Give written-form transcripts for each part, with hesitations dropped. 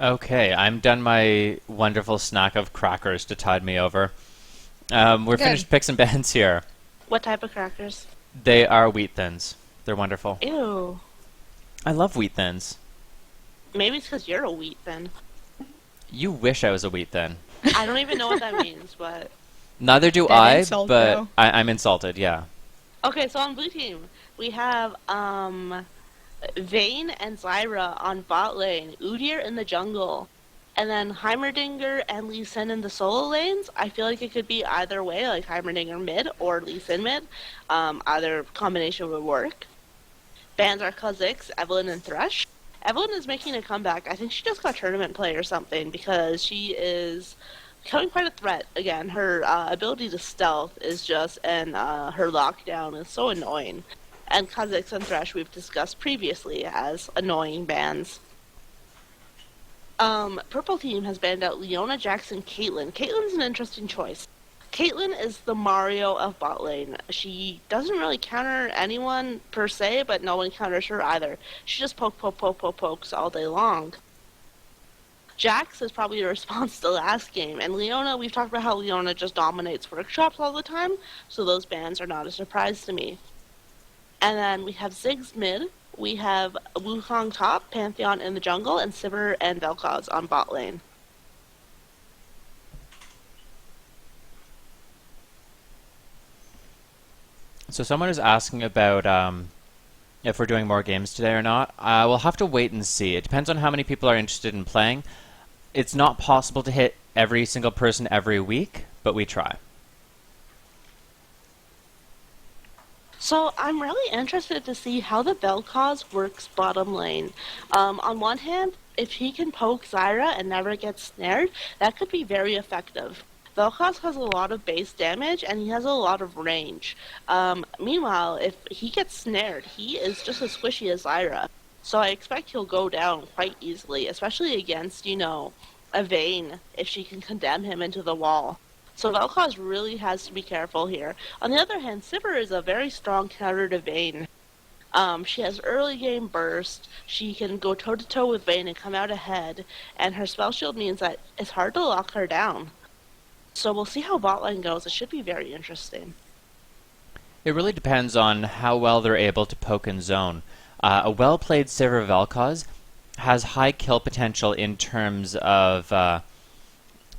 Okay, I'm done my wonderful snack of crackers to tide me over. We're Good. finished picks and bans here. What type of crackers? They are wheat thins. They're wonderful. Ew. I love wheat thins. Maybe it's because you're a wheat then. You wish I was a wheat thin. I don't even know what that means, but Neither do That I, insult, but bro. I'm insulted, yeah. okay. So on blue team, we have Vayne and Zyra on bot lane, Udyr in the jungle, and then Heimerdinger and Lee Sin in the solo lanes. I feel like it could be either way, like Heimerdinger mid or Lee Sin mid. Either combination would work. Bans are Kha'Zix, Evelynn, and Thresh. Evelynn is making a comeback. I think she just got tournament play or something because she is becoming quite a threat again. Her ability to stealth is just, and her lockdown is so annoying. And Kha'Zix and Thresh we've discussed previously as annoying bans. Purple team has banned out Leona, Jackson, Caitlyn. Caitlyn's an interesting choice. Caitlyn is the Mario of bot lane. She doesn't really counter anyone per se, but no one counters her either. She just pokes all day long. Jax is probably a response to last game, and Leona, we've talked about how Leona just dominates workshops all the time, so those bans are not a surprise to me. And then we have Ziggs mid, we have Wukong top, Pantheon in the jungle, and Sivir and Vel'Koz on bot lane. So someone is asking about if we're doing more games today or not. We'll have to wait and see. It depends on how many people are interested in playing. It's not possible to hit every single person every week, but we try. So I'm really interested to see how the Vel'Koz works bottom lane. On one hand, if he can poke Zyra and never get snared, that could be very effective. Vel'Koz has a lot of base damage and he has a lot of range. Meanwhile, if he gets snared, he is just as squishy as Zyra. So I expect he'll go down quite easily, especially against, a Vayne, if she can condemn him into the wall. So Vel'Koz really has to be careful here. On the other hand, Sivir is a very strong counter to Vayne. She has early game burst, she can go toe to toe with Vayne and come out ahead, and her spell shield means that it's hard to lock her down. So we'll see how bot lane goes. It should be very interesting. It really depends on how well they're able to poke and zone. A well-played Sivir Vel'Koz has high kill potential in terms of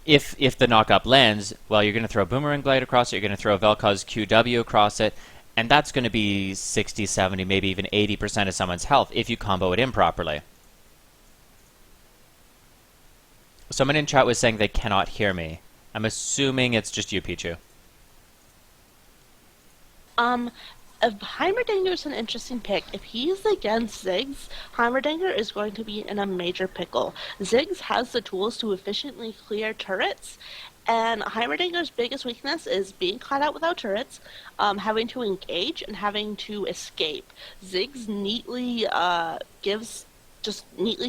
if the knock-up lands, well, you're going to throw Boomerang Blade across it, you're going to throw Vel'Koz QW across it, and that's going to be 60, 70, maybe even 80% of someone's health if you combo it in properly. Someone in chat was saying they cannot hear me. I'm assuming it's just you, Pichu. Um, Heimerdinger's an interesting pick. If he's against Ziggs, Heimerdinger is going to be in a major pickle. Ziggs has the tools to efficiently clear turrets, and Heimerdinger's biggest weakness is being caught out without turrets, having to engage, and having to escape. Ziggs neatly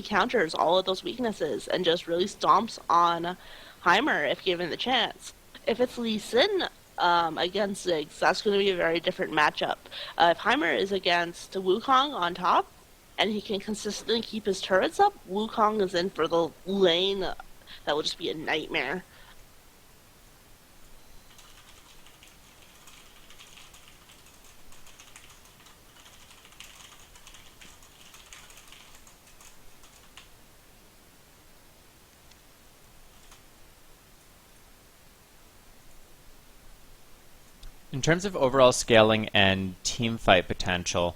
counters all of those weaknesses and just really stomps on Heimer if given the chance. If it's Lee Sin against Ziggs, that's going to be a very different matchup. If Heimer is against Wukong on top, and he can consistently keep his turrets up, Wukong is in for the lane that will just be a nightmare. In terms of overall scaling and team fight potential,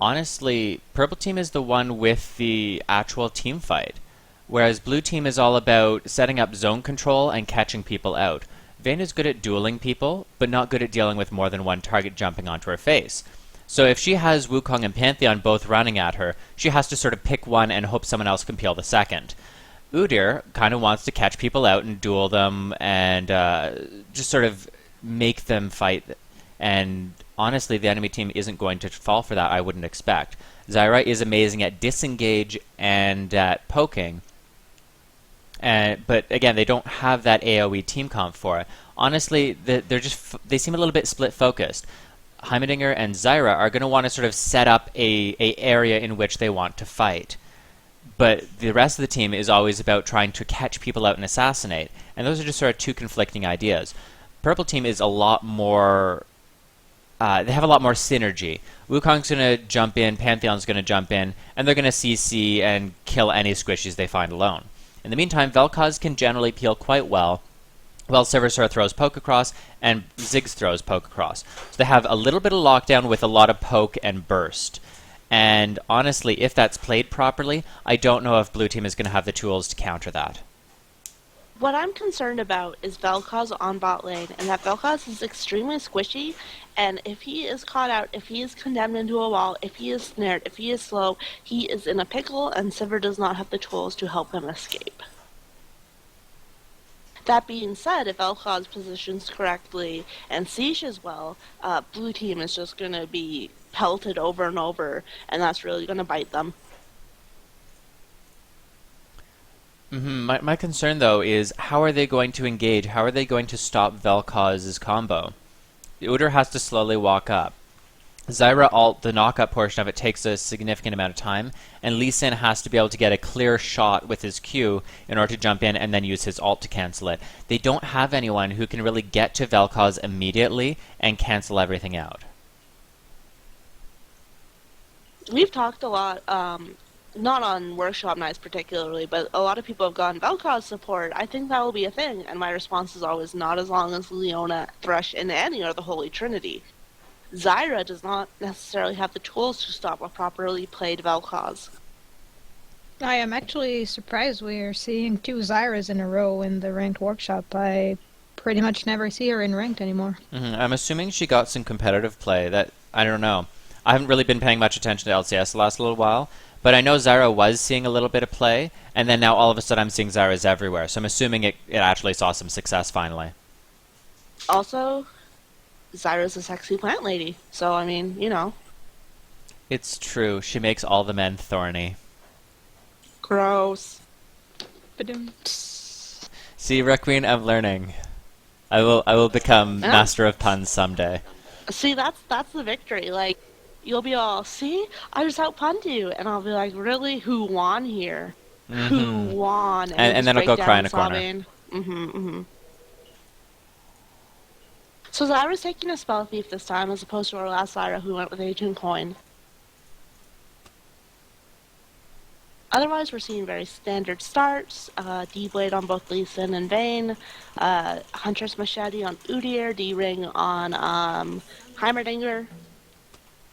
honestly, Purple Team is the one with the actual team fight, whereas Blue Team is all about setting up zone control and catching people out. Vayne is good at dueling people, but not good at dealing with more than one target jumping onto her face. So if she has Wukong and Pantheon both running at her, she has to sort of pick one and hope someone else can peel the second. Udyr kind of wants to catch people out and duel them and just sort of make them fight. And honestly, the enemy team isn't going to fall for that, I wouldn't expect. Zyra is amazing at disengage and at poking. But again, they don't have that AoE team comp for it. Honestly, they seem a little bit split focused. Heimerdinger and Zyra are going to want to sort of set up a area in which they want to fight. but the rest of the team is always about trying to catch people out and assassinate. And those are just sort of two conflicting ideas. Purple team is a lot more... they have a lot more synergy. Wukong's going to jump in, Pantheon's going to jump in, and they're going to CC and kill any squishies they find alone. In the meantime, Vel'Koz can generally peel quite well, while Silverstar throws poke across, and Ziggs throws poke across. So they have a little bit of lockdown with a lot of poke and burst. And honestly, if that's played properly, I don't know if blue team is going to have the tools to counter that. What I'm concerned about is Vel'Koz on bot lane, and that Vel'Koz is extremely squishy, and if he is caught out, if he is condemned into a wall, if he is snared, if he is slow, he is in a pickle, and Sivir does not have the tools to help him escape. That being said, if Vel'Koz positions correctly and sieges well, blue team is just going to be pelted over and over, and that's really going to bite them. My concern, though, is how are they going to engage? How are they going to stop Vel'Koz's combo? Udyr has to slowly walk up. Zyra ult, the knockup portion of it, takes a significant amount of time, and Lee Sin has to be able to get a clear shot with his Q in order to jump in and then use his ult to cancel it. They don't have anyone who can really get to Vel'Koz immediately and cancel everything out. We've talked a lot, not on workshop nights particularly, but a lot of people have gone Vel'Koz support. I think that will be a thing, and my response is always not as long as Leona, Thresh, and Annie are the Holy Trinity. Zyra does not necessarily have the tools to stop a properly played Vel'Koz. I am actually surprised we are seeing 2 Zyras in a row in the ranked workshop. I pretty much never see her in ranked anymore. I'm assuming she got some competitive play. That I don't know. I haven't really been paying much attention to LCS the last little while, but I know Zyra was seeing a little bit of play, and then now all of a sudden I'm seeing Zyras everywhere, so I'm assuming it actually saw some success finally. Also, Zyra's a sexy plant lady, so I mean, you know. It's true. She makes all the men thorny. Gross. See, Requeen, I'm learning. I will become master of puns someday. See, that's the victory. Like, you'll be all, see, I just outpunned you, and I'll be like, really, who won here? Who won? And then I'll go cry in a corner. So Zyra's taking a spell thief this time, as opposed to our last Zyra who went with a Toon Coin. Otherwise, we're seeing very standard starts. D-Blade on both Lee Sin and Vayne. Huntress Machete on Udyr. D-Ring on Heimerdinger.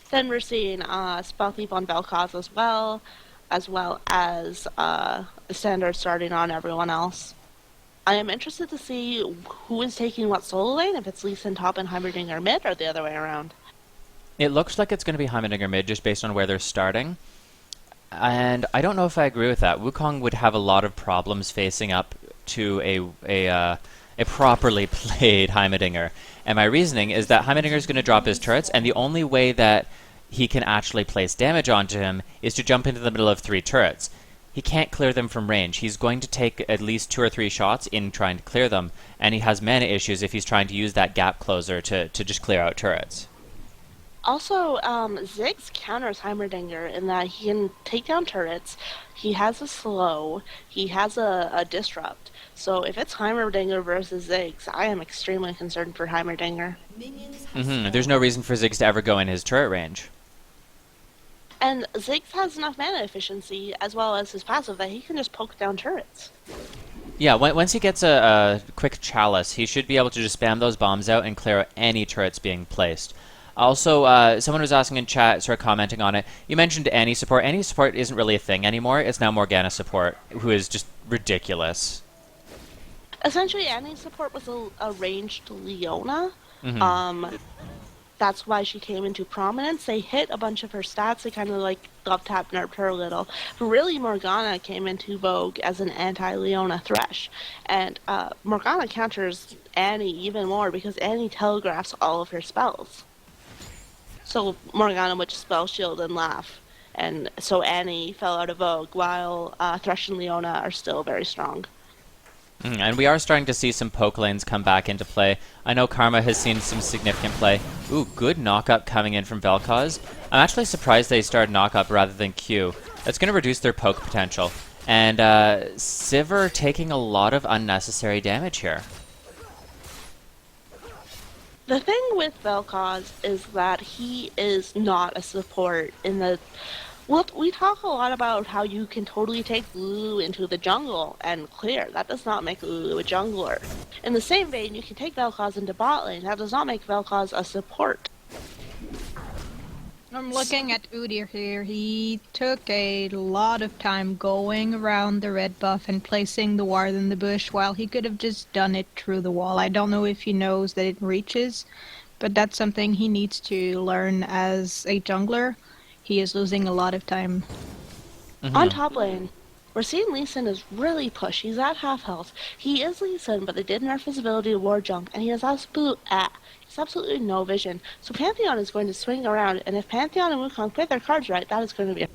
Then we're seeing Spell Thief on Vel'Koz as well as the standard starting on everyone else. I am interested to see who is taking what solo lane, if it's Lee Sin top and Heimerdinger mid, or the other way around. It looks like it's going to be Heimerdinger mid, just based on where they're starting. And I don't know if I agree with that. Wukong would have a lot of problems facing up to a properly played Heimerdinger. And my reasoning is that Heimerdinger is going to drop his turrets, and the only way that he can actually place damage onto him is to jump into the middle of 3 turrets. He can't clear them from range. He's going to take at least 2 or 3 shots in trying to clear them, and he has mana issues if he's trying to use that gap closer to just clear out turrets. Also, Ziggs counters Heimerdinger in that he can take down turrets, he has a slow, he has a disrupt. So if it's Heimerdinger versus Ziggs, I am extremely concerned for Heimerdinger. There's no reason for Ziggs to ever go in his turret range. And Ziggs has enough mana efficiency, as well as his passive, that he can just poke down turrets. Yeah, once he gets a quick chalice, he should be able to just spam those bombs out and clear out any turrets being placed. Also, someone was asking in chat, sort of commenting on it, you mentioned Annie support. Annie support isn't really a thing anymore. It's now Morgana support, who is just ridiculous. Essentially, Annie's support was a ranged Leona. That's why she came into prominence. They hit a bunch of her stats. They kind of like love tap nerfed her a little. But really, Morgana came into vogue as an anti-Leona Thresh. And Morgana counters Annie even more because Annie telegraphs all of her spells. So Morgana would just spell shield and laugh. And so Annie fell out of vogue while Thresh and Leona are still very strong. And we are starting to see some poke lanes come back into play. I know Karma has seen some significant play. Ooh, good knock-up coming in from Vel'Koz. I'm actually surprised they started knock-up rather than Q. That's going to reduce their poke potential. And Sivir taking a lot of unnecessary damage here. The thing with Vel'Koz is that he is not a support in the... Well, we talk a lot about how you can totally take Lulu into the jungle and clear. That does not make Lulu a jungler. In the same vein, you can take Vel'Koz into bot lane. That does not make Vel'Koz a support. I'm looking at Udyr here. He took a lot of time going around the red buff and placing the ward in the bush while he could have just done it through the wall. I don't know if he knows that it reaches, but that's something he needs to learn as a jungler. He is losing a lot of time. On top lane, we're seeing Lee Sin is really pushed. He's at half health. He is Lee Sin, but they did nerf his ability to ward jump, and he has absolutely no vision. So Pantheon is going to swing around, and if Pantheon and Wukong play their cards right, that is going to be a...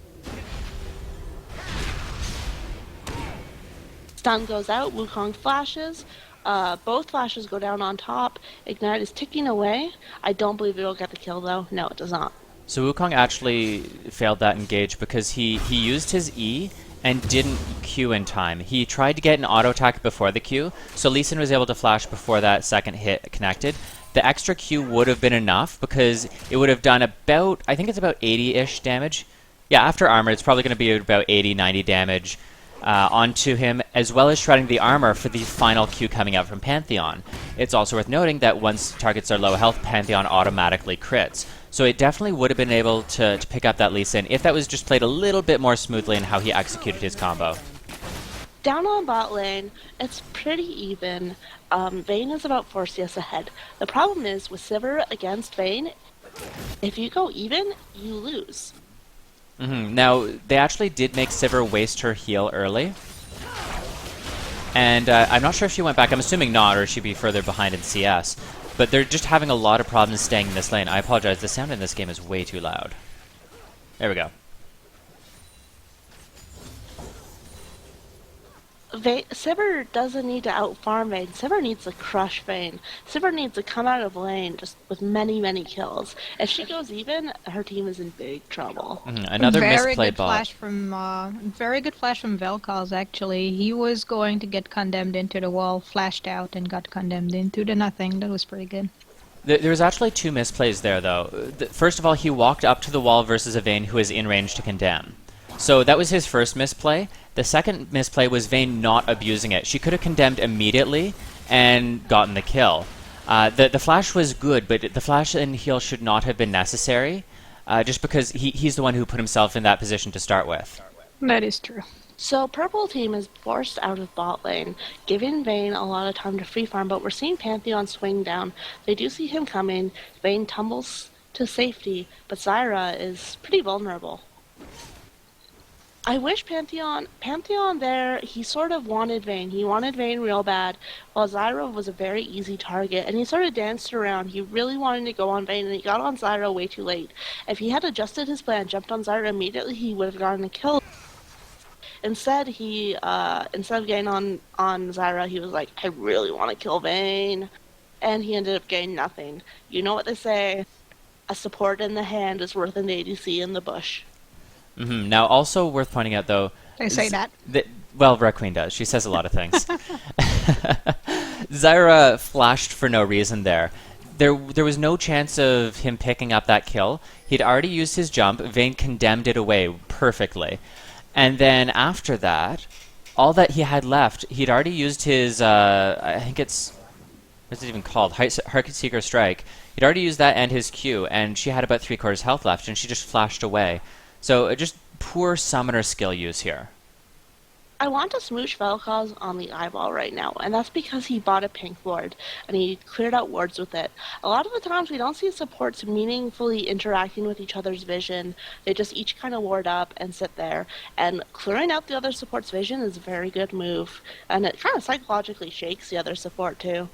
Stun goes out, Wukong flashes. Both flashes go down on top. Ignite is ticking away. I don't believe it will get the kill, though. No, it does not. So Wukong actually failed that engage because he used his E and didn't Q in time. He tried to get an auto attack before the Q, so Lee Sin was able to flash before that second hit connected. The extra Q would have been enough because it would have done about, I think it's about 80-ish damage. Yeah, after armor, it's probably going to be about 80, 90 damage onto him, as well as shredding the armor for the final Q coming out from Pantheon. It's also worth noting that once targets are low health, Pantheon automatically crits. So it definitely would have been able to pick up that Lee Sin if that was just played a little bit more smoothly in how he executed his combo. Down on bot lane, it's pretty even. Vayne is about 4 CS ahead. The problem is, with Sivir against Vayne, if you go even, you lose. Now, they actually did make Sivir waste her heal early. And I'm not sure if she went back. I'm assuming not, or she'd be further behind in CS. But they're just having a lot of problems staying in this lane. I apologize, the sound in this game is way too loud. There we go. Sivir doesn't need to out-farm Vayne. Sivir needs to crush Vayne. Sivir needs to come out of lane just with many, many kills. If she goes even, her team is in big trouble. Another misplay bot. Very good flash from Vel'Koz, actually. He was going to get condemned into the wall, flashed out, and got condemned into the nothing. That was pretty good. There was actually two misplays there, though. First of all, he walked up to the wall versus a Vayne who was in range to condemn. So that was his first misplay. The second misplay was Vayne not abusing it. She could have condemned immediately and gotten the kill. The flash was good, but the flash and heal should not have been necessary, just because he's the one who put himself in that position to start with. That is true. So purple team is forced out of bot lane, giving Vayne a lot of time to free farm, but we're seeing Pantheon swing down. They do see him coming. Vayne tumbles to safety, but Zyra is pretty vulnerable. I wish Pantheon there, he sort of wanted Vayne. He wanted Vayne real bad, while Zyra was a very easy target, and he sort of danced around. He really wanted to go on Vayne, and he got on Zyra way too late. If he had adjusted his plan, jumped on Zyra immediately, he would have gotten a kill. Instead, instead of getting on Zyra, he was like, I really want to kill Vayne. And he ended up getting nothing. You know what they say, a support in the hand is worth an ADC in the bush. Now, also worth pointing out, though... They say that. Well, Red Queen does. She says a lot of things. Zyra flashed for no reason there. There was no chance of him picking up that kill. He'd already used his jump. Vayne condemned it away perfectly. And then after that, all that he had left, he'd already used his... I think it's... What's it even called? Heartseeker Strike. He'd already used that and his Q, and she had about 3/4 health left, and she just flashed away. So just poor summoner skill use here. I want to smoosh Vel'Koz on the eyeball right now, and that's because he bought a pink ward, and he cleared out wards with it. A lot of the times we don't see supports meaningfully interacting with each other's vision. They just each kind of ward up and sit there, and clearing out the other support's vision is a very good move, and it kind of psychologically shakes the other support too.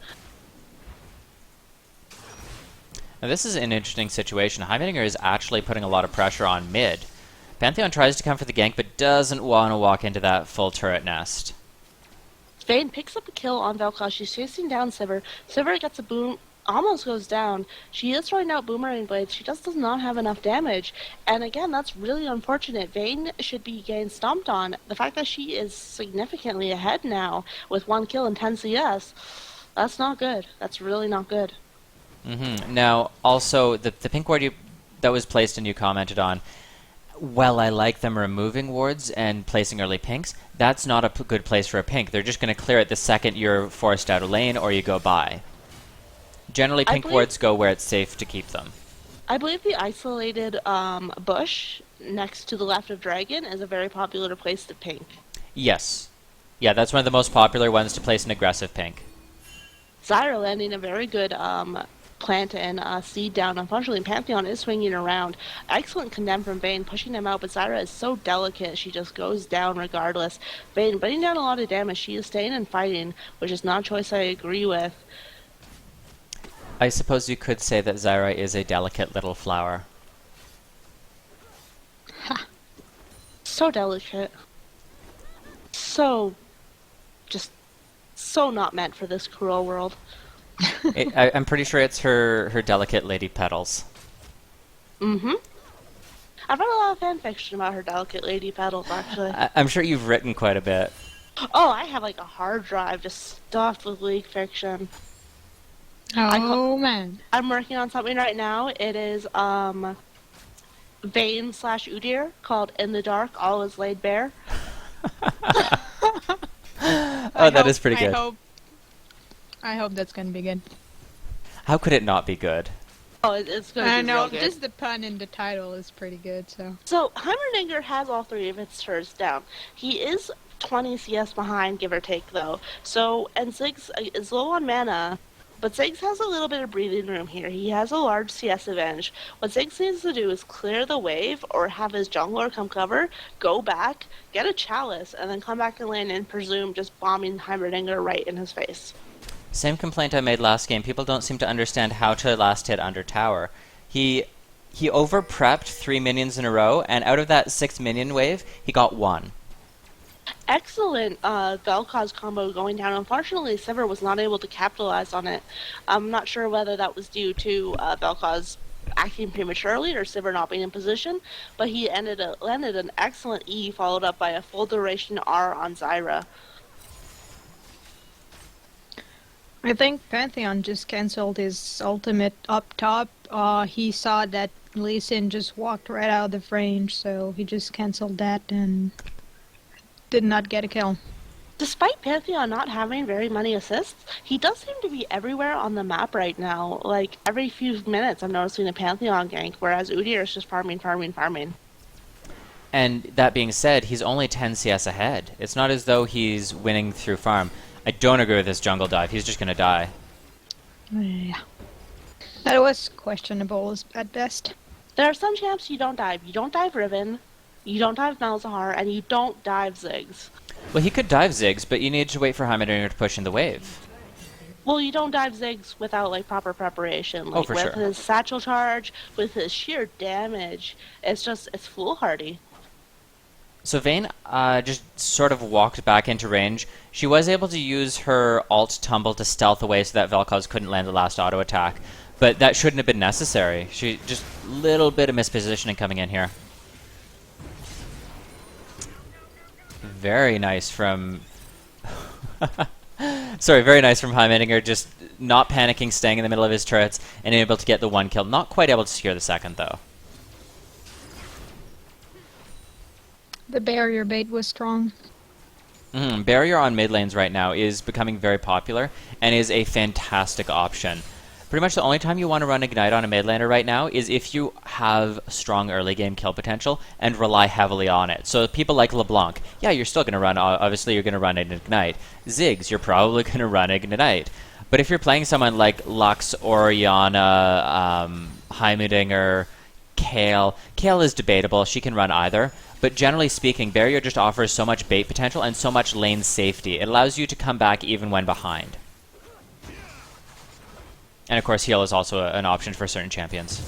Now this is an interesting situation. Heimerdinger is actually putting a lot of pressure on mid. Pantheon tries to come for the gank, but doesn't want to walk into that full turret nest. Vayne picks up a kill on Vel'Koz. She's chasing down Sivir. Sivir gets a boom almost goes down. She is throwing out boomerang blades. She just does not have enough damage. And again, that's really unfortunate. Vayne should be getting stomped on. The fact that she is significantly ahead now with 1 kill and 10 CS, that's not good. That's really not good. Now, also, the pink ward that was placed and you commented on, well, I like them removing wards and placing early pinks. That's not a good place for a pink. They're just going to clear it the second you're forced out of lane or you go by. Generally, pink wards go where it's safe to keep them. I believe the isolated bush next to the left of Dragon is a very popular place to pink. Yes. Yeah, that's one of the most popular ones to place an aggressive pink. Zyra landing a very good plant and seed down. Unfortunately, Pantheon is swinging around. Excellent condemn from Vayne, pushing him out, but Zyra is so delicate, she just goes down regardless. Vayne putting down a lot of damage. She is staying and fighting, which is not a choice I agree with. I suppose you could say that Zyra is a delicate little flower. Ha! So delicate. So... just so not meant for this cruel world. I'm pretty sure it's her delicate lady petals. Mm-hmm. I've read a lot of fan fiction about her delicate lady petals, actually. I'm sure you've written quite a bit. Oh, I have like a hard drive just stuffed with leak fiction. Oh, man. I'm working on something right now. It is, Vayne / Udyr called In the Dark, All Is Laid Bare. Oh, that is pretty good. I hope that's gonna be good. How could it not be good? Oh, it's going to be know, real good. just the pun in the title is pretty good, so... So, Heimerdinger has all 3 of his turrets down. He is 20 CS behind, give or take, though. So, and Ziggs is low on mana, but Ziggs has a little bit of breathing room here. He has a large CS advantage. What Ziggs needs to do is clear the wave, or have his jungler come cover, go back, get a chalice, and then come back and land and presume just bombing Heimerdinger right in his face. Same complaint I made last game. People don't seem to understand how to last hit under tower. He over-prepped 3 minions in a row, and out of that 6 minion wave, he got 1. Excellent Vel'Koz combo going down. Unfortunately, Sivir was not able to capitalize on it. I'm not sure whether that was due to Vel'Koz acting prematurely or Sivir not being in position, but he landed an excellent E followed up by a full duration R on Zyra. I think Pantheon just cancelled his ultimate up top. He saw that Lee Sin just walked right out of the range, so he just cancelled that and did not get a kill. Despite Pantheon not having very many assists, he does seem to be everywhere on the map right now. Like, every few minutes I'm noticing a Pantheon gank, whereas Udyr is just farming. And that being said, he's only 10 CS ahead. It's not as though he's winning through farm. I don't agree with this jungle dive. He's just going to die. Yeah. That was questionable at best. There are some champs you don't dive. You don't dive Riven, you don't dive Malzahar, and you don't dive Ziggs. Well, he could dive Ziggs, but you need to wait for Heimerdinger to push in the wave. Well, you don't dive Ziggs without, like, proper preparation. Like, for with sure. his satchel charge, with his sheer damage. It's foolhardy. So Vayne just sort of walked back into range. She was able to use her alt tumble to stealth away so that Vel'Koz couldn't land the last auto attack. But that shouldn't have been necessary. She just a little bit of mispositioning coming in here. Very nice from... Sorry, very nice from Heimerdinger, just not panicking, staying in the middle of his turrets, and able to get the 1 kill. Not quite able to secure the second, though. The barrier bait was strong. Barrier on mid lanes right now is becoming very popular and is a fantastic option. Pretty much the only time you want to run Ignite on a mid laner right now is if you have strong early game kill potential and rely heavily on it. So people like LeBlanc, yeah, you're still going to run, obviously you're going to run an Ignite. Ziggs, you're probably going to run Ignite. But if you're playing someone like Lux, Orianna, Heimerdinger, Kayle is debatable, she can run either. But generally speaking, Barrier just offers so much bait potential and so much lane safety. It allows you to come back even when behind. And of course, heal is also an option for certain champions.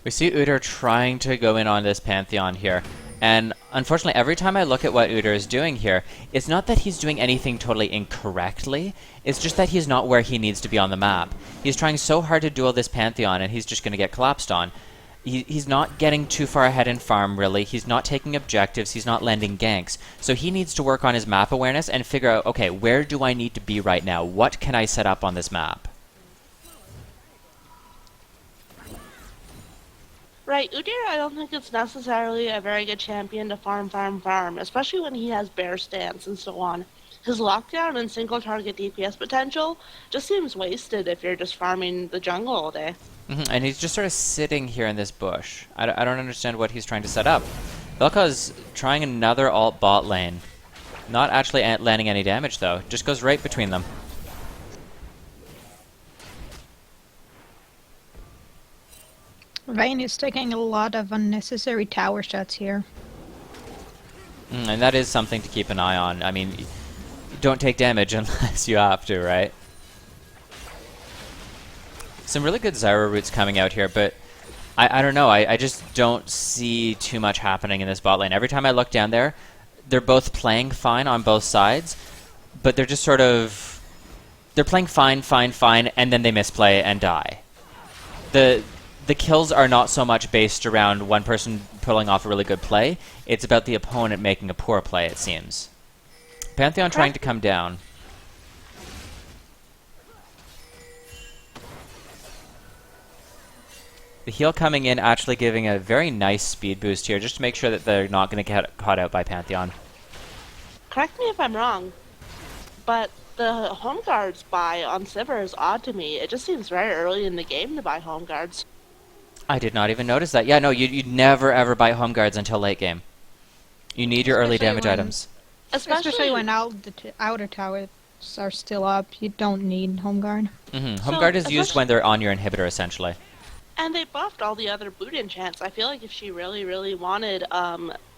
We see Udyr trying to go in on this Pantheon here. And unfortunately, every time I look at what Udyr is doing here, it's not that he's doing anything totally incorrectly, it's just that he's not where he needs to be on the map. He's trying so hard to duel this Pantheon, and he's just going to get collapsed on. He's not getting too far ahead in farm, really. He's not taking objectives. He's not landing ganks. So he needs to work on his map awareness and figure out, okay, where do I need to be right now? What can I set up on this map? Right, Udyr, I don't think it's necessarily a very good champion to farm, especially when he has bear stance and so on. His lockdown and single target DPS potential just seems wasted if you're just farming the jungle all day. And he's just sort of sitting here in this bush. I don't understand what he's trying to set up. Vel'Koz trying another alt bot lane. Not actually landing any damage, though. Just goes right between them. Vayne is taking a lot of unnecessary tower shots here. And that is something to keep an eye on. I mean, don't take damage unless you have to, right? Some really good Zyra roots coming out here, but I don't know. I just don't see too much happening in this bot lane. Every time I look down there, they're both playing fine on both sides, but they're just sort of... They're playing fine, and then they misplay and die. The kills are not so much based around one person pulling off a really good play. It's about the opponent making a poor play, it seems. Pantheon trying to come down. The heal coming in, actually giving a very nice speed boost here, just to make sure that they're not going to get caught out by Pantheon. Correct me if I'm wrong, but the home guards buy on Sivir is odd to me. It just seems very early in the game to buy home guards. I did not even notice that. Yeah, no, you'd never ever buy home guards until late game. You need your early damage items. Especially when outer towers are still up, you don't need home guard. Home guard is used when they're on your inhibitor, essentially. And they buffed all the other boot enchants. I feel like if she really wanted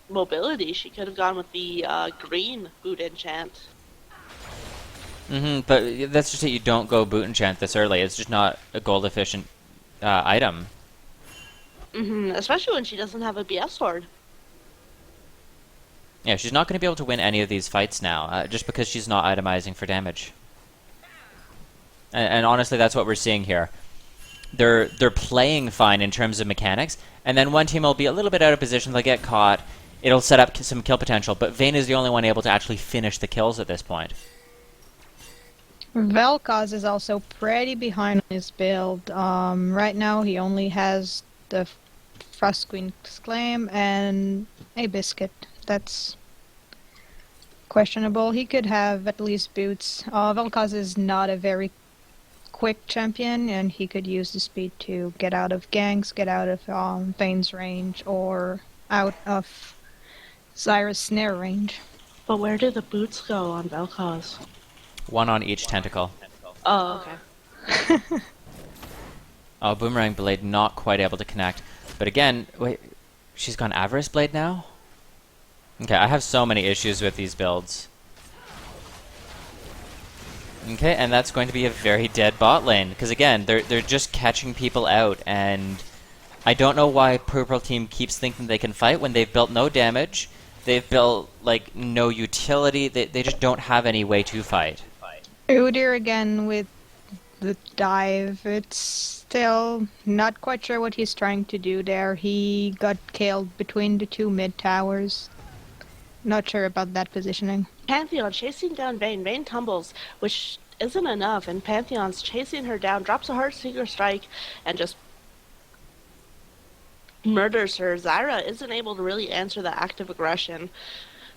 mobility, she could have gone with the green boot enchant. But that's just it. You don't go boot enchant this early. It's just not a gold efficient item. Especially when she doesn't have a BS sword. Yeah, she's not going to be able to win any of these fights now, just because she's not itemizing for damage. And honestly, that's what we're seeing here. They're playing fine in terms of mechanics, and then one team will be a little bit out of position, they'll get caught, it'll set up some kill potential, but Vayne is the only one able to actually finish the kills at this point. Vel'Koz is also pretty behind on his build. Right now he only has the Frost Queen's Claim and a Biscuit. That's questionable. He could have at least boots. Vel'Koz is not a very quick champion, and he could use the speed to get out of ganks, get out of Vayne's range, or out of Zyra's snare range. But where do the boots go on Vel'Koz? One on each tentacle. Oh, okay. Oh, Boomerang Blade not quite able to connect. But again, wait, she's gone Avarice Blade now? Okay, I have so many issues with these builds. Okay, and that's going to be a very dead bot lane, because again, they're just catching people out, and I don't know why Purple Team keeps thinking they can fight when they've built no damage, they've built, like, no utility, they just don't have any way to fight. Udyr again with the dive. It's still not quite sure what he's trying to do there. He got killed between the two mid towers. Not sure about that positioning. Pantheon chasing down Vayne. Vayne tumbles, which isn't enough, and Pantheon's chasing her down, drops a Heartseeker Strike, and just murders her. Zyra isn't able to really answer the active aggression,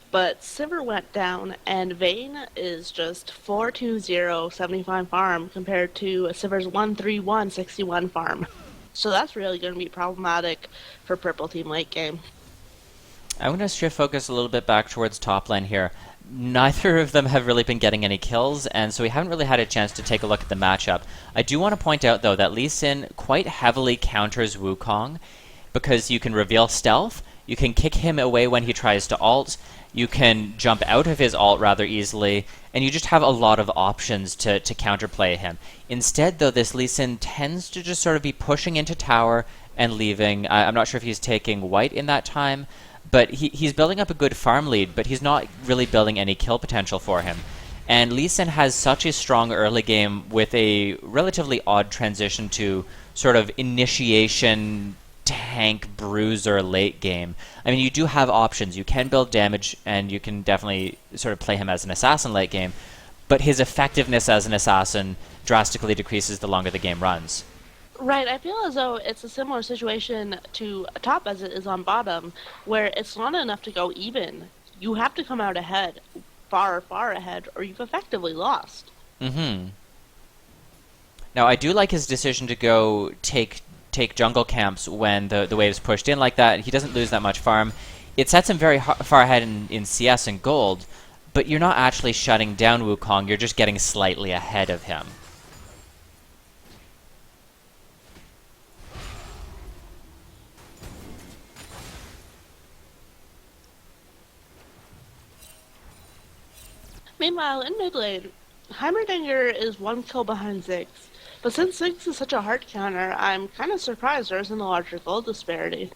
but Sivir went down, and Vayne is just 4-2-0 75 farm compared to Sivir's 1-3-1 61 farm. So that's really going to be problematic for Purple Team late game. I want to shift focus a little bit back towards top lane here. Neither of them have really been getting any kills, and so we haven't really had a chance to take a look at the matchup. I do want to point out, though, that Lee Sin quite heavily counters Wukong, because you can reveal stealth, you can kick him away when he tries to ult, you can jump out of his ult rather easily, and you just have a lot of options to counterplay him. Instead, though, this Lee Sin tends to just sort of be pushing into tower and leaving. I'm not sure if he's taking white in that time, but he's building up a good farm lead, but he's not really building any kill potential for him. And Lee Sin has such a strong early game with a relatively odd transition to sort of initiation tank bruiser late game. I mean, you do have options. You can build damage, and you can definitely sort of play him as an assassin late game, but his effectiveness as an assassin drastically decreases the longer the game runs. Right, I feel as though it's a similar situation to top as it is on bottom, where it's not enough to go even. You have to come out ahead, far, far ahead, or you've effectively lost. Mm-hmm. Now, I do like his decision to go take jungle camps when the wave's pushed in like that. He doesn't lose that much farm. It sets him very far ahead in CS and gold, but you're not actually shutting down Wukong, you're just getting slightly ahead of him. Meanwhile, in mid lane, Heimerdinger is one kill behind Ziggs. But since Ziggs is such a hard counter, I'm kind of surprised there isn't a larger gold disparity.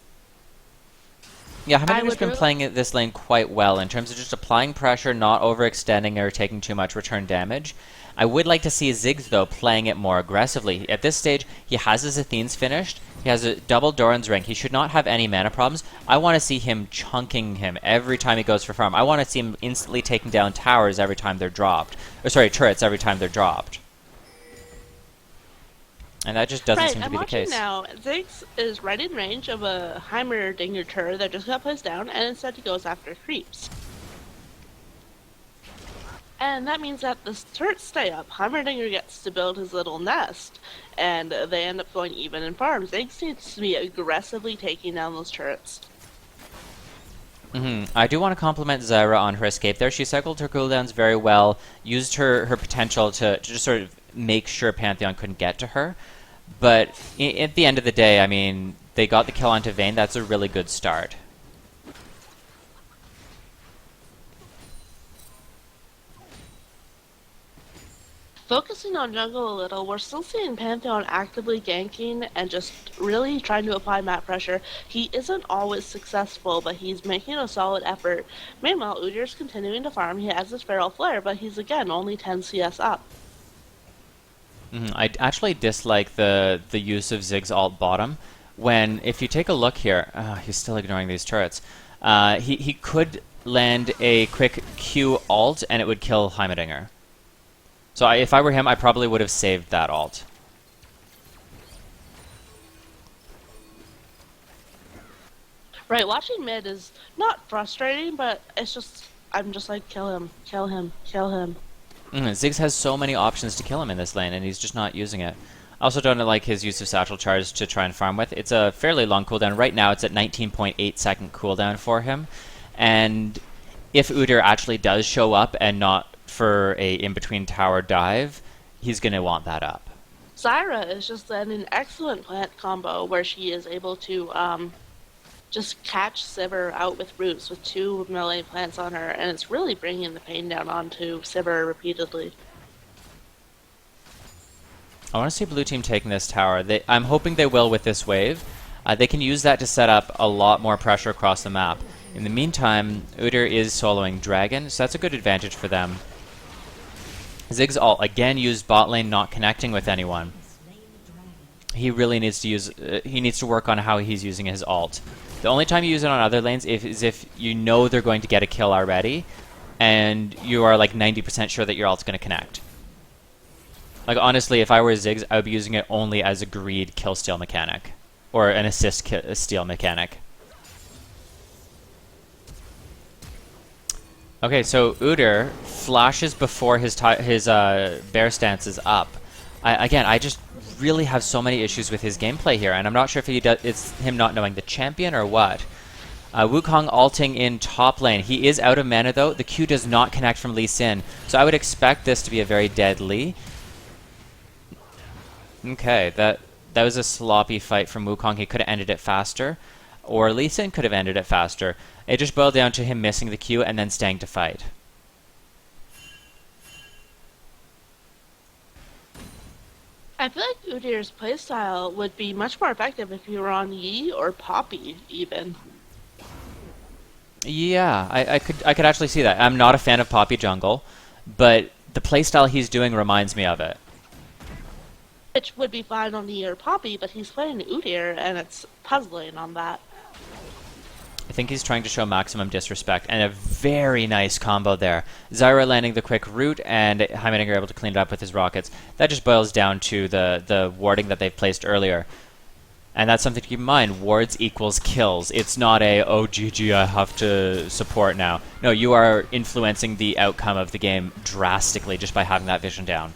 Yeah, Heimdaller's been playing this lane quite well in terms of just applying pressure, not overextending or taking too much return damage. I would like to see Ziggs, though, playing it more aggressively. At this stage, he has his Athenes finished. He has a double Doran's Ring. He should not have any mana problems. I want to see him chunking him every time he goes for farm. I want to see him instantly taking down towers every time they're dropped. Or sorry, turrets every time they're dropped. And that just doesn't seem to be the case. Now, Ziggs is right in range of a Heimerdinger turret that just got placed down, and instead he goes after creeps. And that means that the turrets stay up. Heimerdinger gets to build his little nest, and they end up going even in farms. Ziggs needs to be aggressively taking down those turrets. I do want to compliment Zyra on her escape there. She cycled her cooldowns very well, used her potential to just sort of make sure Pantheon couldn't get to her. But at the end of the day, I mean, they got the kill onto Vayne. That's a really good start. Focusing on jungle a little, we're still seeing Pantheon actively ganking and just really trying to apply map pressure. He isn't always successful, but he's making a solid effort. Meanwhile, Udyr's continuing to farm. He has his Feral Flare, but he's again only 10 CS up. I actually dislike the use of Ziggs alt bottom. When, if you take a look here, he's still ignoring these turrets. He could land a quick Q alt and it would kill Heimerdinger. So if I were him, I probably would have saved that alt. Right, watching mid is not frustrating, but it's just, I'm just like, kill him, kill him, kill him. Ziggs has so many options to kill him in this lane, and he's just not using it. I also don't like his use of Satchel Charge to try and farm with. It's a fairly long cooldown. Right now, it's at 19.8 second cooldown for him. And if Udyr actually does show up and not for a in-between tower dive, he's going to want that up. Zyra is just an excellent plant combo where she is able to just catch Sivir out with roots with 2 melee plants on her, and it's really bringing the pain down onto Sivir repeatedly. I want to see blue team taking this tower. I'm hoping they will with this wave. They can use that to set up a lot more pressure across the map. In the meantime, Udyr is soloing Dragon, so that's a good advantage for them. Ziggs ult again used bot lane, not connecting with anyone. He really needs to use. He needs to work on how he's using his ult. The only time you use it on other lanes is if you know they're going to get a kill already, and you are like 90% sure that your ult's going to connect. Like honestly, if I were Ziggs, I would be using it only as a greed kill steal mechanic, or an assist steal mechanic. Okay, so Udyr flashes before his bear stance is up. I just really have so many issues with his gameplay here, and I'm not sure if it's him not knowing the champion or what. Wukong alting in top lane. He is out of mana though. The Q does not connect from Lee Sin, so I would expect this to be a very dead Lee. Okay, that was a sloppy fight from Wukong. He could have ended it faster, or Lee Sin could have ended it faster. It just boiled down to him missing the Q and then staying to fight. I feel like Udyr's playstyle would be much more effective if he were on Yi or Poppy, even. Yeah, I could actually see that. I'm not a fan of Poppy Jungle, but the playstyle he's doing reminds me of it. Which would be fine on Yi or Poppy, but he's playing Udyr, and it's puzzling on that. I think he's trying to show maximum disrespect, and a very nice combo there. Zyra landing the quick root, and Heimerdinger able to clean it up with his rockets. That just boils down to the warding that they've placed earlier. And that's something to keep in mind. Wards equals kills. It's not a, oh, GG, I have to support now. No, you are influencing the outcome of the game drastically just by having that vision down.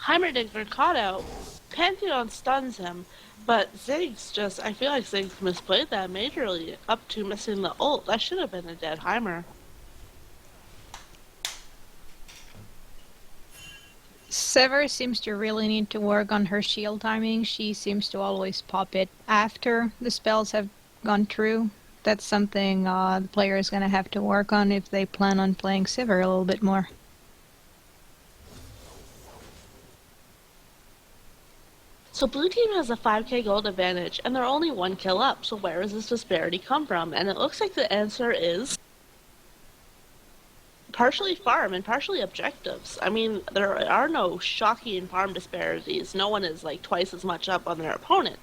Heimerdinger caught out. Pantheon stuns him, but Ziggs just, I feel like Ziggs misplayed that majorly, up to missing the ult. That should have been a dead Heimer. Sever seems to really need to work on her shield timing. She seems to always pop it after the spells have gone through. That's something the player is going to have to work on if they plan on playing Sever a little bit more. So blue team has a 5k gold advantage, and they're only 1 kill up, so where does this disparity come from? And it looks like the answer is partially farm and partially objectives. I mean, there are no shocking farm disparities. No one is like twice as much up on their opponent.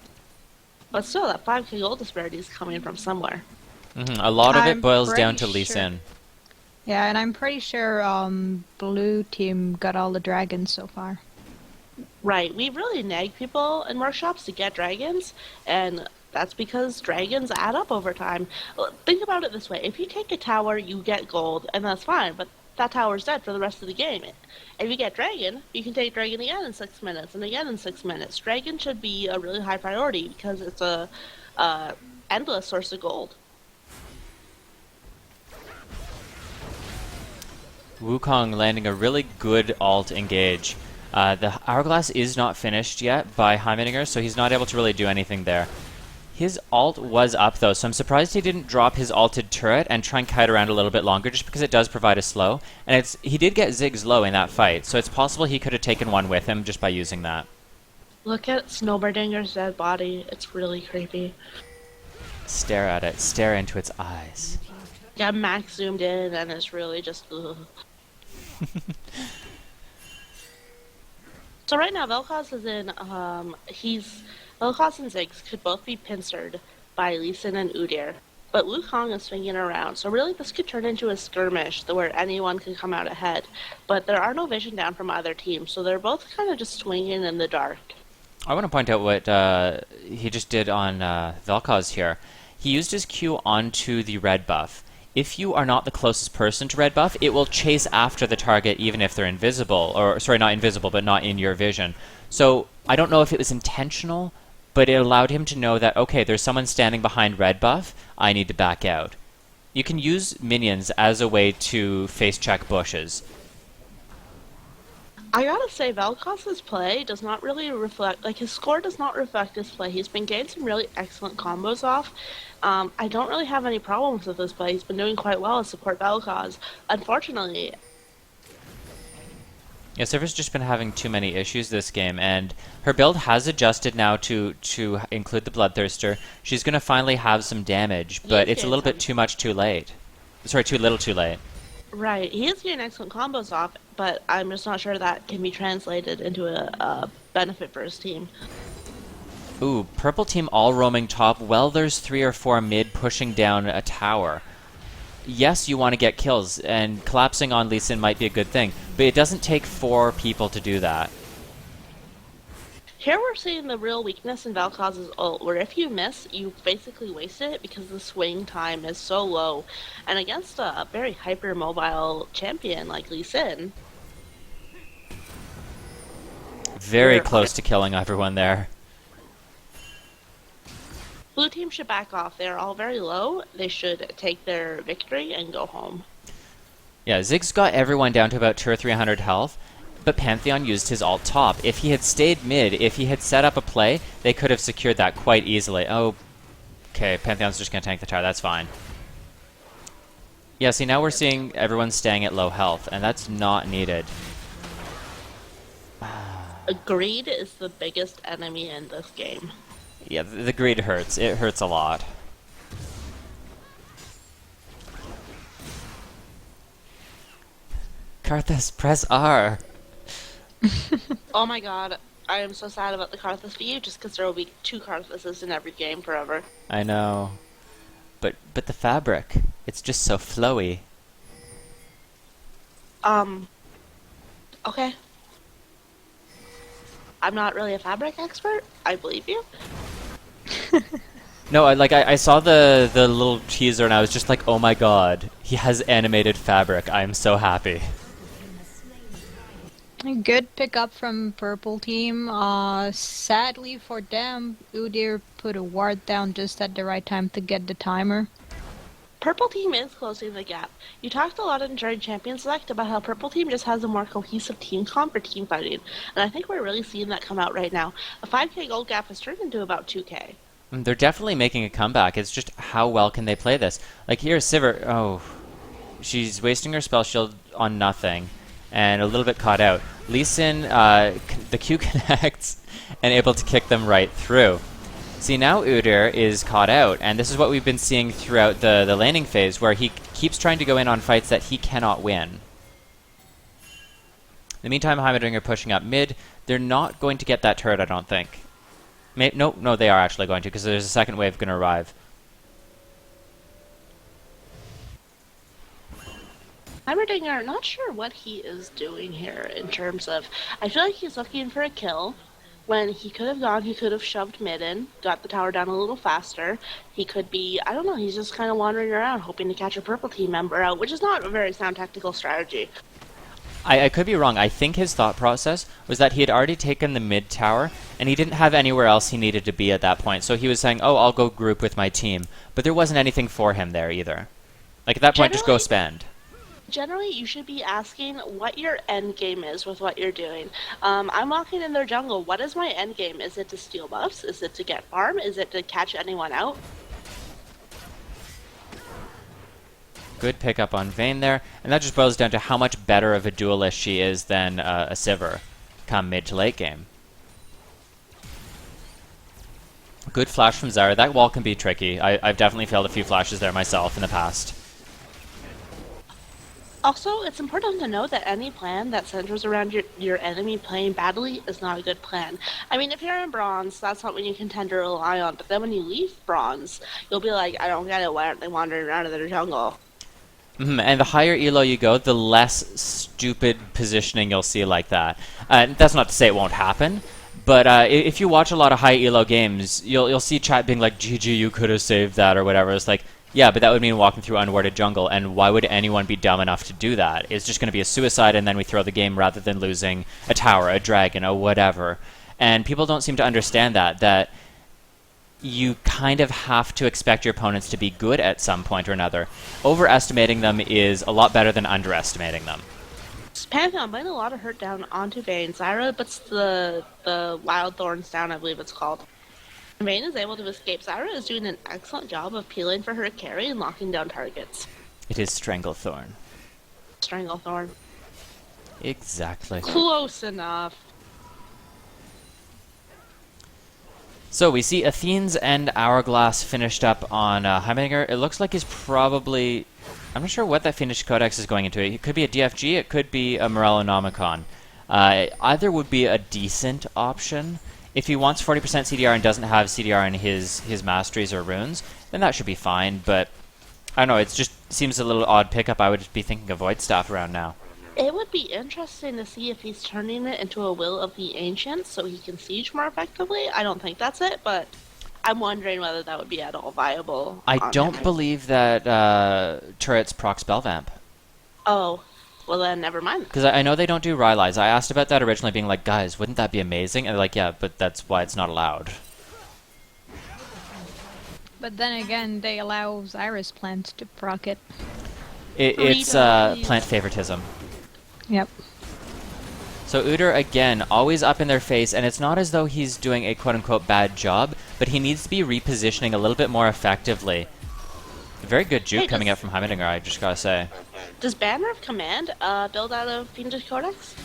But still, that 5k gold disparity is coming from somewhere. A lot of it I'm boils down to pretty Lee sure- Sin. Yeah, and I'm pretty sure blue team got all the dragons so far. Right, we really nag people in workshops to get dragons, and that's because dragons add up over time. Think about it this way. If you take a tower, you get gold, and that's fine, but that tower's dead for the rest of the game. If you get dragon, you can take dragon again in 6 minutes, and again in 6 minutes. Dragon should be a really high priority, because it's a endless source of gold. Wukong landing a really good alt engage. The Hourglass is not finished yet by Heimerdinger, so he's not able to really do anything there. His ult was up though, so I'm surprised he didn't drop his alted turret and try and kite around a little bit longer, just because it does provide a slow. And he did get Ziggs low in that fight, so it's possible he could have taken one with him just by using that. Look at Snowbirdinger's dead body. It's really creepy. Stare at it. Stare into its eyes. Yeah, max zoomed in, and it's really just ugh. So right now, Vel'Koz is in, Vel'Koz and Ziggs could both be pincered by Lee Sin and Udyr, but Wukong is swinging around, so really this could turn into a skirmish where anyone could come out ahead, but there are no vision down from either team, so they're both kind of just swinging in the dark. I want to point out what he just did on Vel'Koz here. He used his Q onto the red buff. If you are not the closest person to red buff, it will chase after the target even if they're invisible. Or, sorry, not invisible, but not in your vision. So, I don't know if it was intentional, but it allowed him to know that, okay, there's someone standing behind red buff, I need to back out. You can use minions as a way to face check bushes. I gotta say, Vel'Koz's play does not really reflect, like, his score does not reflect his play. He's been getting some really excellent combos off. I don't really have any problems with his play. He's been doing quite well to support Vel'Koz. Unfortunately... Yeah, Sivers just been having too many issues this game, and her build has adjusted now to include the Bloodthirster. She's going to finally have some damage, but it's a little bit too much too late. Sorry, too little too late. Right, he is getting excellent combos off, but I'm just not sure that can be translated into a benefit for his team. Ooh, purple team all roaming top. Well, there's 3 or 4 mid pushing down a tower. Yes, you want to get kills, and collapsing on Lee Sin might be a good thing, but it doesn't take 4 people to do that. Here we're seeing the real weakness in Vel'Koz's ult, where if you miss, you basically wasted it because the swing time is so low. And against a very hyper-mobile champion like Lee Sin... Very close to killing everyone there. Blue team should back off. They're all very low. They should take their victory and go home. Yeah, Ziggs got everyone down to about 200 or 300 health, but Pantheon used his ult top. If he had stayed mid, if he had set up a play, they could have secured that quite easily. Oh, okay, Pantheon's just going to tank the tower. That's fine. Yeah, see, now we're seeing everyone staying at low health, and that's not needed. Greed is the biggest enemy in this game. Yeah, the greed hurts. It hurts a lot. Karthus, press R. Oh my god, I am so sad about the Karthus view just because there will be 2 Karthuses in every game forever. I know. But the fabric, it's just so flowy. Okay. I'm not really a fabric expert. I believe you. No, I saw the little teaser and I was just like, oh my god, he has animated fabric. I'm so happy. Good pickup from purple team. Sadly for them, Udyr put a ward down just at the right time to get the timer. Purple team is closing the gap. You talked a lot during Champion Select about how purple team just has a more cohesive team comp for team fighting, and I think we're really seeing that come out right now. A 5k gold gap has turned into about 2k. They're definitely making a comeback. It's just how well can they play this? Like here's Sivir. Oh, she's wasting her spell shield on nothing, and a little bit caught out. Lee Sin, the Q connects, and able to kick them right through. See, now Udyr is caught out, and this is what we've been seeing throughout the laning phase, where he keeps trying to go in on fights that he cannot win. In the meantime, Heimerdinger pushing up mid. They're not going to get that turret, I don't think. No, they are actually going to, because there's a second wave going to arrive. Heimerdinger, not sure what he is doing here in terms of... I feel like he's looking for a kill. When he could have gone, he could have shoved mid in, got the tower down a little faster. He could be, I don't know, he's just kind of wandering around hoping to catch a purple team member out, which is not a very sound tactical strategy. I could be wrong. I think his thought process was that he had already taken the mid tower, and he didn't have anywhere else he needed to be at that point. So he was saying, oh, I'll go group with my team. But there wasn't anything for him there either. Like, at that point, just go spend. Generally, you should be asking what your end game is with what you're doing. I'm walking in their jungle. What is my end game? Is it to steal buffs? Is it to get farm? Is it to catch anyone out? Good pickup on Vayne there, and that just boils down to how much better of a duelist she is than a Sivir come mid to late game. Good flash from Zyra. That wall can be tricky. I've definitely failed a few flashes there myself in the past. Also, it's important to know that any plan that centers around your enemy playing badly is not a good plan. I mean, if you're in bronze, that's something you can tend to rely on, but then when you leave bronze, you'll be like, I don't get it, why aren't they wandering around in their jungle? And the higher elo you go, the less stupid positioning you'll see like that. That's not to say it won't happen, but if you watch a lot of high elo games, you'll see chat being like, GG, you could have saved that, or whatever. It's like, yeah, but that would mean walking through unwarded jungle, and why would anyone be dumb enough to do that? It's just going to be a suicide, and then we throw the game rather than losing a tower, a dragon, or whatever. And people don't seem to understand that you kind of have to expect your opponents to be good at some point or another. Overestimating them is a lot better than underestimating them. Pantheon putting a lot of hurt down onto Vayne. Zyra puts the Wild Thorns down, I believe it's called. Vayne is able to escape. Zyra is doing an excellent job of peeling for her carry and locking down targets. It is Stranglethorn. Stranglethorn. Exactly. Close enough. So we see Athene's and Hourglass finished up on Heimerdinger. It looks like he's probably... I'm not sure what that finished codex is going into. It could be a DFG, it could be a Morellonomicon. Either would be a decent option. If he wants 40% CDR and doesn't have CDR in his masteries or runes, then that should be fine, but I don't know, it just seems a little odd pickup. I would be thinking of Void Staff around now. It would be interesting to see if he's turning it into a Will of the Ancients so he can siege more effectively. I don't think that's it, but I'm wondering whether that would be at all viable. I don't believe that turrets proc spell vamp. Oh, well then never mind. Because I know they don't do Rylai's. I asked about that originally, being like, guys, wouldn't that be amazing? And they're like, yeah, but that's why it's not allowed. But then again, they allow Zyra's plants to proc it. It's plant favoritism. Yep. So Udyr, again, always up in their face, and it's not as though he's doing a quote-unquote bad job, but he needs to be repositioning a little bit more effectively. Very good juke coming up from Heimerdinger, I just gotta say. Does Banner of Command build out of Fiendish Codex?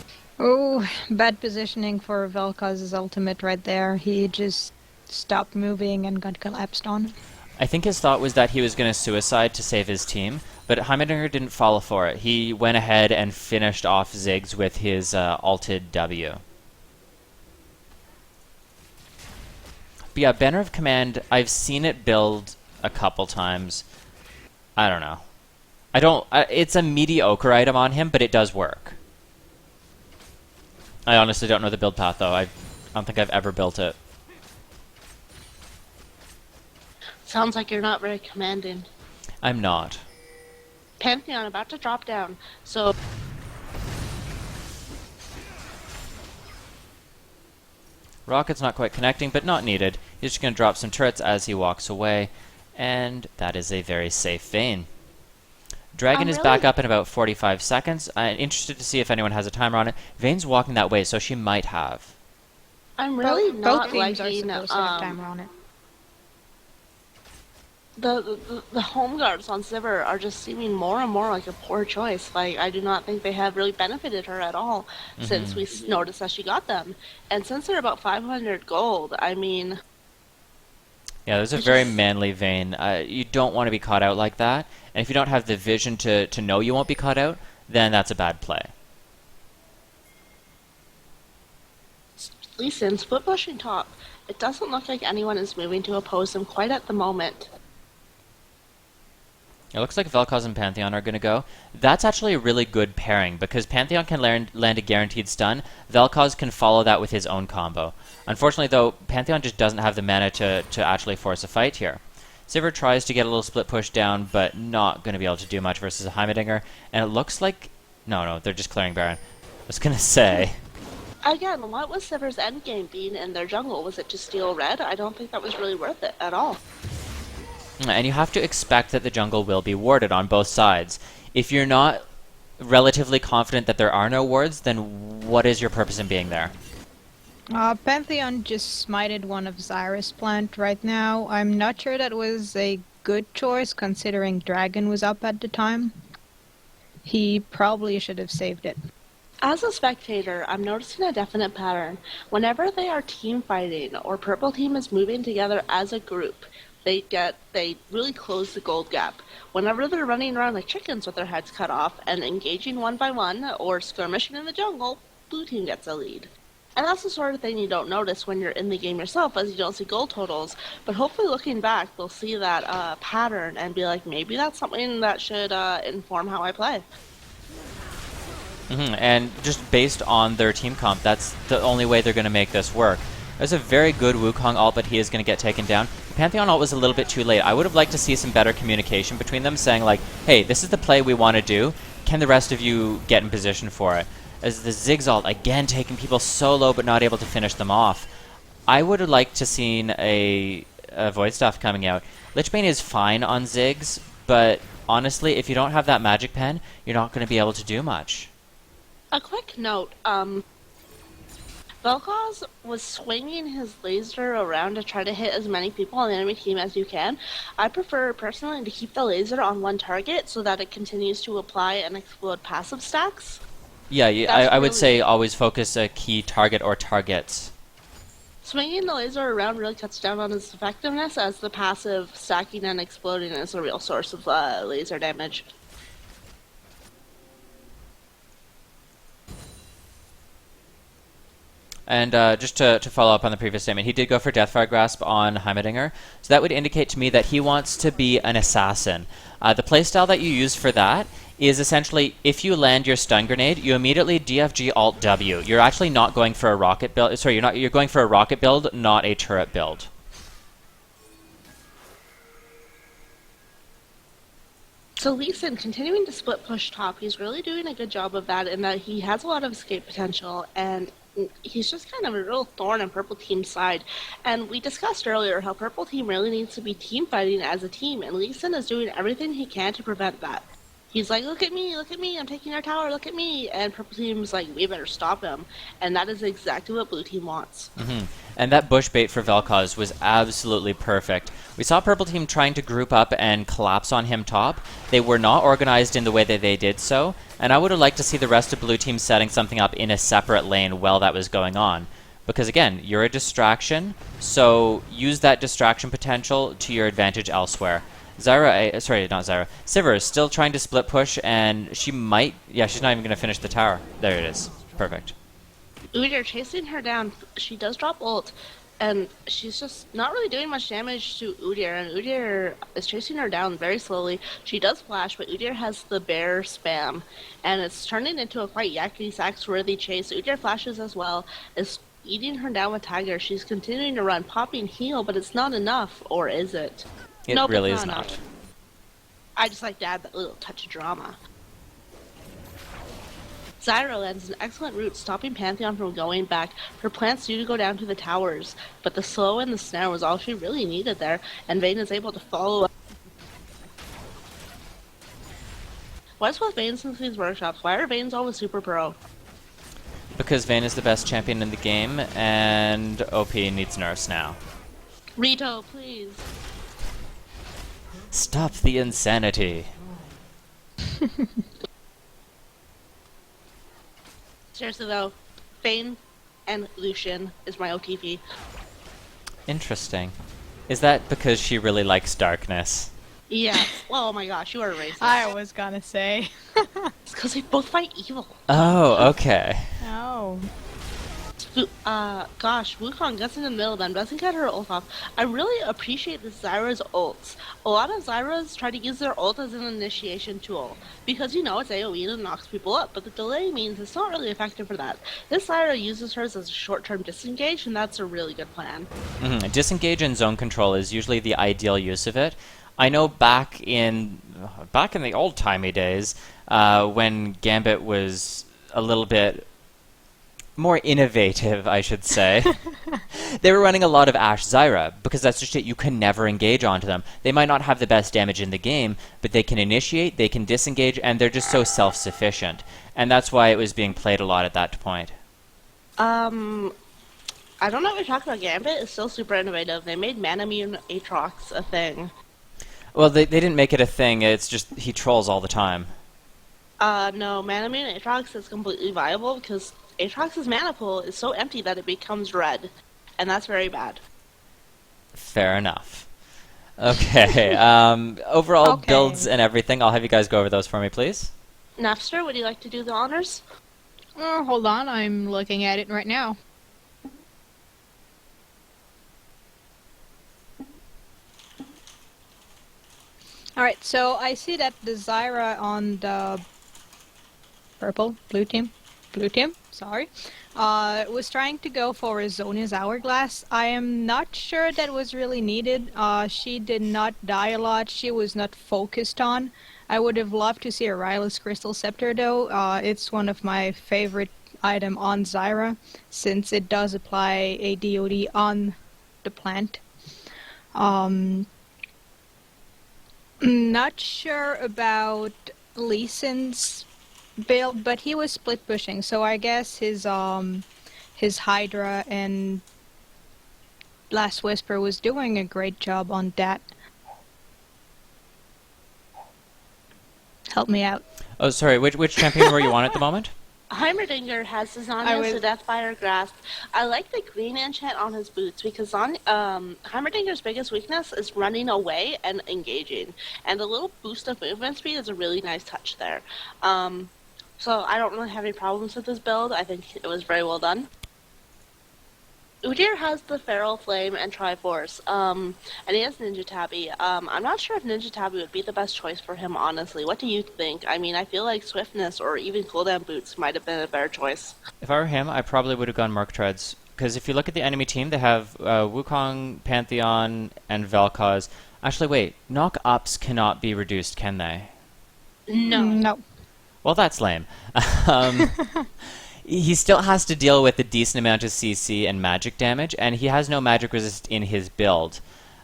Oh, bad positioning for Vel'Koz's ultimate right there. He just stopped moving and got collapsed on. I think his thought was that he was going to suicide to save his team, but Heimerdinger didn't fall for it. He went ahead and finished off Ziggs with his ulted W. But yeah, Banner of Command, I've seen it build a couple times. I don't know. It's a mediocre item on him, but it does work. I honestly don't know the build path, though. I don't think I've ever built it. Sounds like you're not very commanding. I'm not. Pantheon about to drop down, so Rocket's not quite connecting, but not needed. He's just going to drop some turrets as he walks away, and that is a very safe Vayne. Dragon is back up in about 45 seconds. I'm interested to see if anyone has a timer on it. Vayne's walking that way, so she might have. I'm really Both not teams are liking supposed to have timer on it. the home guards on Sivir are just seeming more and more like a poor choice. Like, I do not think they have really benefited her at all since we noticed that she got them. And since they're about 500 gold, I mean... Yeah, there's a very manly Vayne. You don't want to be caught out like that. And if you don't have the vision to know you won't be caught out, then that's a bad play. Lee Sin split pushing top. It doesn't look like anyone is moving to oppose him quite at the moment. It looks like Vel'Koz and Pantheon are going to go. That's actually a really good pairing, because Pantheon can land a guaranteed stun. Vel'Koz can follow that with his own combo. Unfortunately, though, Pantheon just doesn't have the mana to actually force a fight here. Sivir tries to get a little split push down, but not going to be able to do much versus a Heimerdinger. And it looks like... No, they're just clearing Baron. I was going to say... Again, what was Sivir's endgame being in their jungle? Was it to steal red? I don't think that was really worth it at all. And you have to expect that the jungle will be warded on both sides. If you're not relatively confident that there are no wards, then what is your purpose in being there? Pantheon just smited one of Zyra's plant right now. I'm not sure that was a good choice considering Dragon was up at the time. He probably should have saved it. As a spectator, I'm noticing a definite pattern. Whenever they are team fighting or purple team is moving together as a group, they really close the gold gap. Whenever they're running around like chickens with their heads cut off and engaging one by one or skirmishing in the jungle, blue team gets a lead. And that's the sort of thing you don't notice when you're in the game yourself, as you don't see gold totals. But hopefully looking back, they'll see that pattern and be like, maybe that's something that should inform how I play. And just based on their team comp, that's the only way they're going to make this work. There's a very good Wukong ult, but he is going to get taken down. The Pantheon ult was a little bit too late. I would have liked to see some better communication between them, saying like, hey, this is the play we want to do. Can the rest of you get in position for it? As the Ziggs ult, again, taking people so low but not able to finish them off. I would have liked to seen a Void Staff coming out. Lichbane is fine on Ziggs, but honestly, if you don't have that magic pen, you're not going to be able to do much. A quick note, Vel'Koz was swinging his laser around to try to hit as many people on the enemy team as you can. I prefer, personally, to keep the laser on one target so that it continues to apply and explode passive stacks. Yeah, I would say always focus a key target or targets. Swinging the laser around really cuts down on its effectiveness, as the passive stacking and exploding is the real source of laser damage. And just to follow up on the previous statement, he did go for Deathfire Grasp on Heimerdinger, so that would indicate to me that he wants to be an assassin. The playstyle that you use for that is essentially, if you land your stun grenade, you immediately DFG Alt W. You're actually not going for a rocket build. Sorry, you're going for a rocket build, not a turret build. So Lee Sin, continuing to split push top, he's really doing a good job of that in that he has a lot of escape potential, and he's just kind of a real thorn in Purple Team's side. And we discussed earlier how Purple Team really needs to be team fighting as a team, and Lee Sin is doing everything he can to prevent that. He's like, look at me, I'm taking our tower, look at me. And purple team's like, we better stop him. And that is exactly what blue team wants. And that bush bait for Vel'Koz was absolutely perfect. We saw purple team trying to group up and collapse on him top. They were not organized in the way that they did so, and I would have liked to see the rest of blue team setting something up in a separate lane while that was going on. Because again, you're a distraction, so use that distraction potential to your advantage elsewhere. Sivir is still trying to split push, and she might... Yeah, she's not even going to finish the tower. There it is. Perfect. Udyr chasing her down. She does drop ult, and she's just not really doing much damage to Udyr, and Udyr is chasing her down very slowly. She does flash, but Udyr has the bear spam, and it's turning into a quite yakety sax worthy chase. Udyr flashes as well, is eating her down with Tiger. She's continuing to run, popping heal, but it's not enough, or is it? It Nope, really it's is not not. enough. I just like to add that little touch of drama. Zyra lands an excellent route, stopping Pantheon from going back. Her plants do to go down to the towers, but the slow and the snare was all she really needed there, and Vayne is able to follow up. What's with Vayne since these workshops? Why are Vayne's always super pro? Because Vayne is the best champion in the game, and OP needs nerfs now. Rito, please. Stop the insanity. Seriously though, Vayne and Lucian is my OTP. Interesting. Is that because she really likes darkness? Yeah. Oh my gosh, you are racist. I was gonna say. It's because they both fight evil. Oh, okay. Oh. Gosh, Wukong gets in the middle of them, doesn't get her ult off. I really appreciate the Zyra's ults. A lot of Zyras try to use their ult as an initiation tool, because you know it's AoE and it knocks people up, but the delay means it's not really effective for that. This Zyra uses hers as a short-term disengage, and that's a really good plan. Disengage and zone control is usually the ideal use of it. I know back in the old-timey days, when Gambit was a little bit more innovative, I should say. They were running a lot of Ashe Zyra, because that's just it, you can never engage onto them. They might not have the best damage in the game, but they can initiate, they can disengage, and they're just so self-sufficient. And that's why it was being played a lot at that point. I don't know what you're talking about. Gambit is still super innovative. They made Manamune Aatrox a thing. Well, they didn't make it a thing, it's just he trolls all the time. No, Manamune Aatrox is completely viable, because Aatrox's mana pool is so empty that it becomes red, and that's very bad. Fair enough. Okay, overall Okay. builds and everything, I'll have you guys go over those for me, please. Napster, would you like to do the honors? Oh, hold on, I'm looking at it right now. Alright, so I see that the Zyra on the blue team, sorry, was trying to go for Zonia's Hourglass. I am not sure that was really needed. She did not die a lot, she was not focused on. I would have loved to see a Rylus Crystal Scepter though. It's one of my favorite item on Zyra, since it does apply a DOD on the plant. Not sure about Lee Sin's build, but he was split pushing, so I guess his Hydra and Last Whisper was doing a great job on that. Help me out. Oh, sorry, which champion were you on at the moment? Heimerdinger has Zonia's the Deathfire Grasp. I like the green enchant on his boots because Heimerdinger's biggest weakness is running away and engaging. And the little boost of movement speed is a really nice touch there. So I don't really have any problems with this build. I think it was very well done. Udyr has the Feral Flame and Triforce, and he has Ninja Tabby. I'm not sure if Ninja Tabby would be the best choice for him, honestly. What do you think? I mean, I feel like Swiftness or even Cooldown Boots might have been a better choice. If I were him, I probably would have gone Merc Treads. Because if you look at the enemy team, they have Wukong, Pantheon, and Vel'Koz. Actually, wait. Knock-ups cannot be reduced, can they? No. No. Well, that's lame. He still has to deal with a decent amount of CC and magic damage, and he has no magic resist in his build.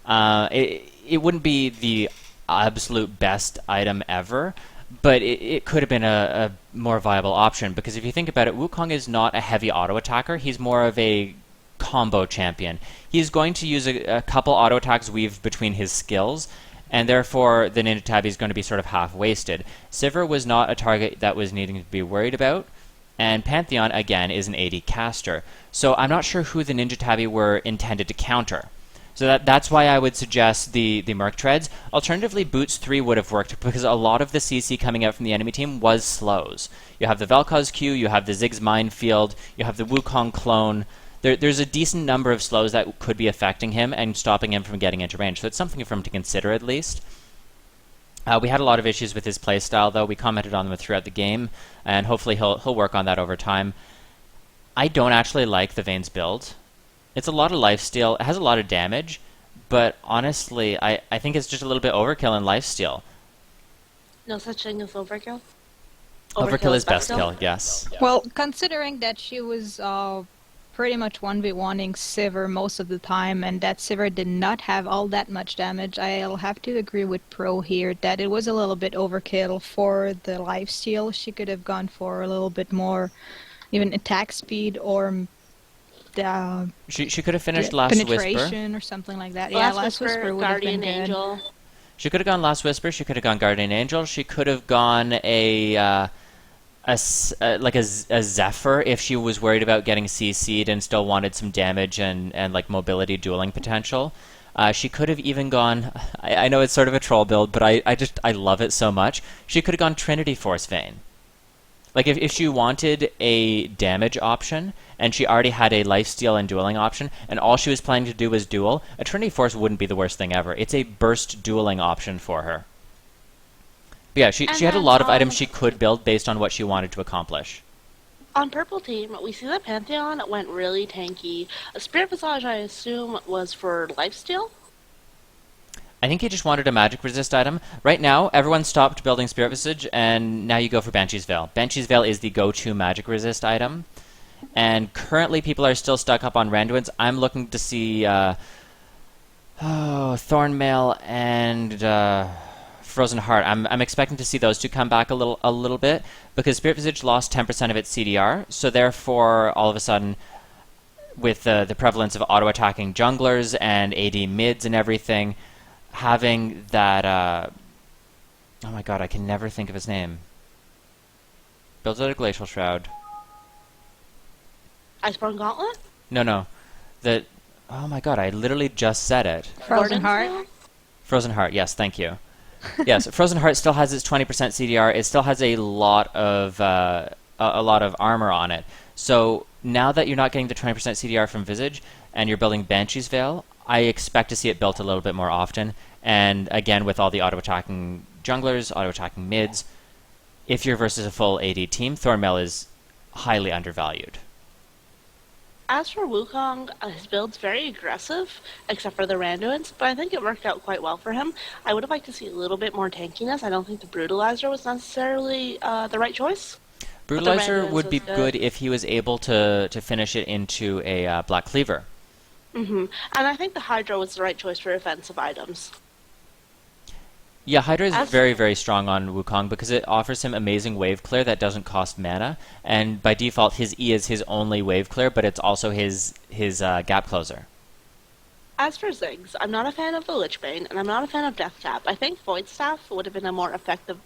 It wouldn't be the absolute best item ever, but it could have been a more viable option, because if you think about it, Wukong is not a heavy auto attacker. He's more of a combo champion. He's going to use a couple auto attacks weaved between his skills, and therefore the Ninja Tabi is going to be sort of half wasted. Sivir was not a target that was needing to be worried about, and Pantheon, again, is an AD caster. So I'm not sure who the Ninja Tabi were intended to counter. So that's why I would suggest the Merc Treads. Alternatively, Boots 3 would have worked, because a lot of the CC coming out from the enemy team was slows. You have the Vel'Koz Q, you have the Ziggs Minefield, you have the Wukong clone. There's a decent number of slows that could be affecting him and stopping him from getting into range. So it's something for him to consider at least. We had a lot of issues with his playstyle, though. We commented on them throughout the game, and hopefully he'll work on that over time. I don't actually like the Vayne's build. It's a lot of lifesteal. It has a lot of damage, but honestly, I think it's just a little bit overkill in lifesteal. No such thing as overkill? Overkill is best kill, yes. Well, considering that she was pretty much 1v1ing Sivir most of the time, and that Sivir did not have all that much damage, I'll have to agree with Pro here that it was a little bit overkill for the lifesteal. She could have gone for a little bit more, even attack speed, or she could have finished Last penetration Whisper or something like that. Last Whisper would Guardian have been Angel. good. She could have gone Last Whisper. She could have gone Guardian Angel. She could have gone a Zephyr if she was worried about getting CC'd and still wanted some damage and like mobility dueling potential. She could have even gone. I know it's sort of a troll build, but I love it so much. She could have gone Trinity Force Vayne. Like if she wanted a damage option and she already had a lifesteal and dueling option, and all she was planning to do was duel, a Trinity Force wouldn't be the worst thing ever. It's a burst dueling option for her. But yeah, she had a lot of items she could build based on what she wanted to accomplish. On Purple Team, we see that Pantheon went really tanky. A Spirit Visage, I assume, was for lifesteal? I think he just wanted a magic resist item. Right now, everyone stopped building Spirit Visage, and now you go for Banshee's Veil. Banshee's Veil is the go-to magic resist item. And currently, people are still stuck up on Randuin's. I'm looking to see Thornmail and Frozen Heart. I'm expecting to see those two come back a little bit, because Spirit Visage lost 10% of its CDR. So therefore, all of a sudden, with the prevalence of auto-attacking junglers and AD mids and everything, having that, oh my god, I can never think of his name. Builds out a Glacial Shroud. Iceborne Gauntlet? No. Oh my god, I literally just said it. Frozen Heart? Frozen Heart, yes, thank you. Yes, Frozen Heart still has its 20% CDR. It still has a lot of armor on it. So now that you're not getting the 20% CDR from Visage, and you're building Banshee's Veil, I expect to see it built a little bit more often. And again, with all the auto-attacking junglers, auto-attacking mids, if you're versus a full AD team, Thornmail is highly undervalued. As for Wukong, his build's very aggressive, except for the Randuins, but I think it worked out quite well for him. I would have liked to see a little bit more tankiness. I don't think the Brutalizer was necessarily the right choice. Brutalizer would be good if he was able to finish it into a Black Cleaver. And I think the Hydra was the right choice for offensive items. Yeah, Hydra is very, very strong on Wukong because it offers him amazing wave clear that doesn't cost mana, and by default his E is his only wave clear, but it's also his gap closer. As for Ziggs, I'm not a fan of the Lichbane, and I'm not a fan of Deathcap. I think Void Staff would have been a more effective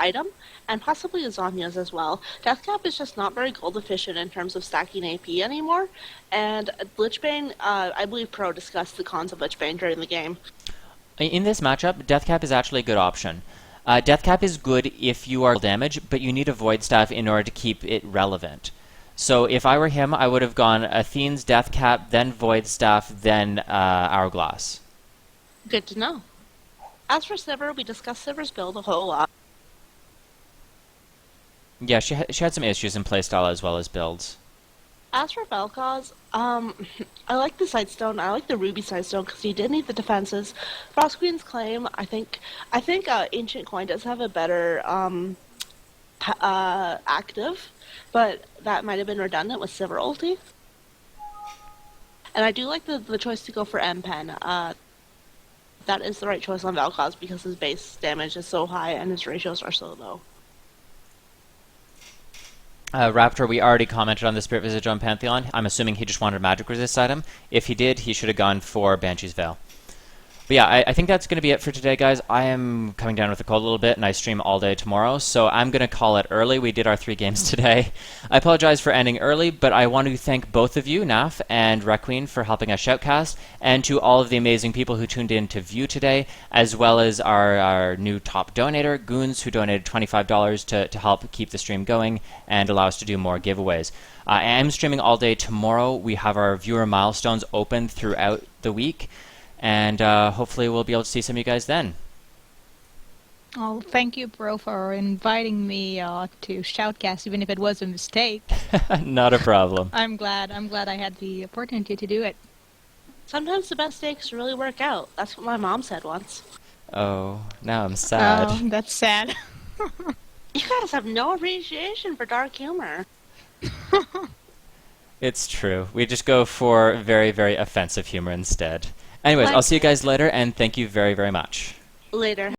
item, and possibly Azania's as well. Deathcap is just not very gold efficient in terms of stacking AP anymore, and Lichbane, I believe Pro discussed the cons of Lichbane during the game. In this matchup, Deathcap is actually a good option. Deathcap is good if you are damage, but you need a Void Staff in order to keep it relevant. So if I were him, I would have gone Athene's Deathcap, then Void Staff, then Hourglass. Good to know. As for Sivir, we discussed Sivir's build a whole lot. Yeah, she had some issues in playstyle as well as builds. As for Vel'Koz, I like the Sightstone. I like the Ruby Sightstone because he did need the defenses. Frost Queen's Claim, I think Ancient Coin does have a better active, but that might have been redundant with Sivir ulti. And I do like the choice to go for M-Pen. that is the right choice on Vel'Koz because his base damage is so high and his ratios are so low. Raptor, we already commented on the Spirit Visage on Pantheon. I'm assuming he just wanted a Magic Resist item. If he did, he should have gone for Banshee's Veil. But yeah, I think that's going to be it for today, guys. I am coming down with a cold a little bit, and I stream all day tomorrow, so I'm going to call it early. We did our 3 games today. I apologize for ending early, but I want to thank both of you, Naf and Requeen, for helping us shoutcast, and to all of the amazing people who tuned in to view today, as well as our new top donator, Goons, who donated $25 to help keep the stream going and allow us to do more giveaways. I am streaming all day tomorrow. We have our viewer milestones open throughout the week. And hopefully we'll be able to see some of you guys then. Oh, thank you, bro, for inviting me to Shoutcast, even if it was a mistake. Not a problem. I'm glad I had the opportunity to do it. Sometimes the best takes really work out. That's what my mom said once. Oh, now I'm sad. Oh, that's sad. You guys have no appreciation for dark humor. It's true. We just go for very, very offensive humor instead. Anyways, I'll see you guys later, and thank you very, very much. Later.